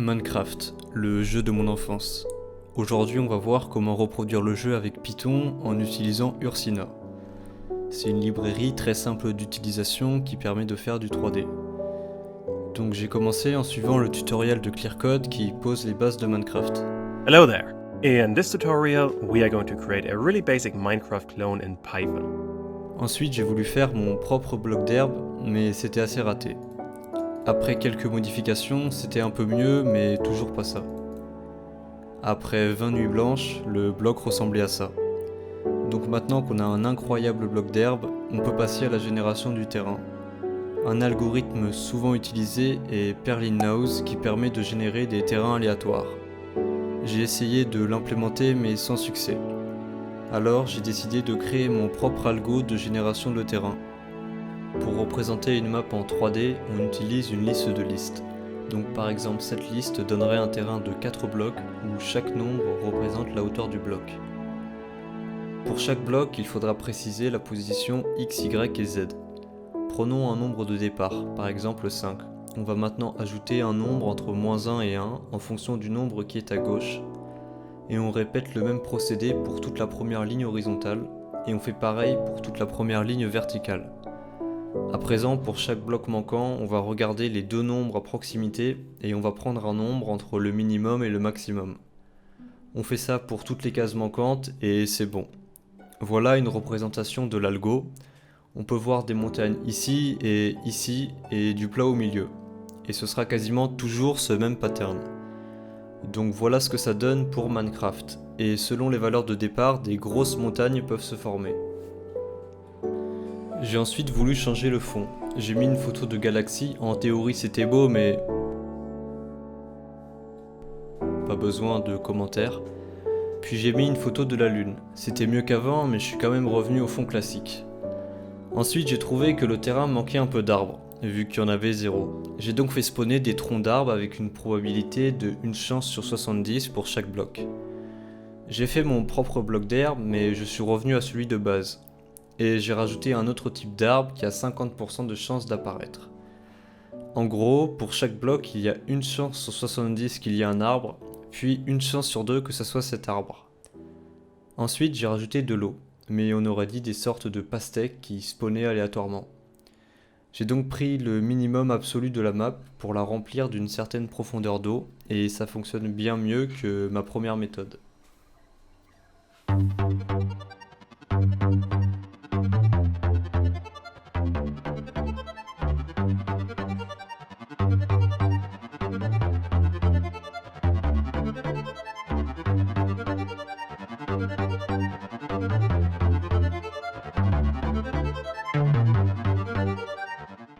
Minecraft, le jeu de mon enfance. Aujourd'hui, on va voir comment reproduire le jeu avec Python en utilisant Ursina. C'est une librairie très simple d'utilisation qui permet de faire du 3D. Donc j'ai commencé en suivant le tutoriel de ClearCode qui pose les bases de Minecraft. Hello there! In this tutorial, we are going to create a really basic Minecraft clone in Python. Ensuite, j'ai voulu faire mon propre bloc d'herbe, mais c'était assez raté. Après quelques modifications, c'était un peu mieux, mais toujours pas ça. Après 20 nuits blanches, le bloc ressemblait à ça. Donc maintenant qu'on a un incroyable bloc d'herbe, on peut passer à la génération du terrain. Un algorithme souvent utilisé est Perlin-Nose qui permet de générer des terrains aléatoires. J'ai essayé de l'implémenter mais sans succès. Alors j'ai décidé de créer mon propre algo de génération de terrain. Pour représenter une map en 3D, on utilise une liste de listes. Donc par exemple cette liste donnerait un terrain de 4 blocs où chaque nombre représente la hauteur du bloc. Pour chaque bloc, il faudra préciser la position X, Y et Z. Prenons un nombre de départ, par exemple 5. On va maintenant ajouter un nombre entre -1 et 1 en fonction du nombre qui est à gauche. Et on répète le même procédé pour toute la première ligne horizontale, et on fait pareil pour toute la première ligne verticale. À présent, pour chaque bloc manquant, on va regarder les deux nombres à proximité et on va prendre un nombre entre le minimum et le maximum. On fait ça pour toutes les cases manquantes et c'est bon. Voilà une représentation de l'algo. On peut voir des montagnes ici et du plat au milieu. Et ce sera quasiment toujours ce même pattern. Donc voilà ce que ça donne pour Minecraft. Et selon les valeurs de départ, des grosses montagnes peuvent se former. J'ai ensuite voulu changer le fond. J'ai mis une photo de galaxie, en théorie c'était beau mais... pas besoin de commentaires. Puis j'ai mis une photo de la lune. C'était mieux qu'avant mais je suis quand même revenu au fond classique. Ensuite j'ai trouvé que le terrain manquait un peu d'arbres, vu qu'il y en avait 0. J'ai donc fait spawner des troncs d'arbres avec une probabilité de 1 chance sur 70 pour chaque bloc. J'ai fait mon propre bloc d'herbe mais je suis revenu à celui de base. Et j'ai rajouté un autre type d'arbre qui a 50% de chance d'apparaître. En gros, pour chaque bloc, il y a 1 chance sur 70 qu'il y ait un arbre, puis 1 chance sur 2 que ce soit cet arbre. Ensuite, j'ai rajouté de l'eau, mais on aurait dit des sortes de pastèques qui spawnaient aléatoirement. J'ai donc pris le minimum absolu de la map pour la remplir d'une certaine profondeur d'eau, et ça fonctionne bien mieux que ma première méthode.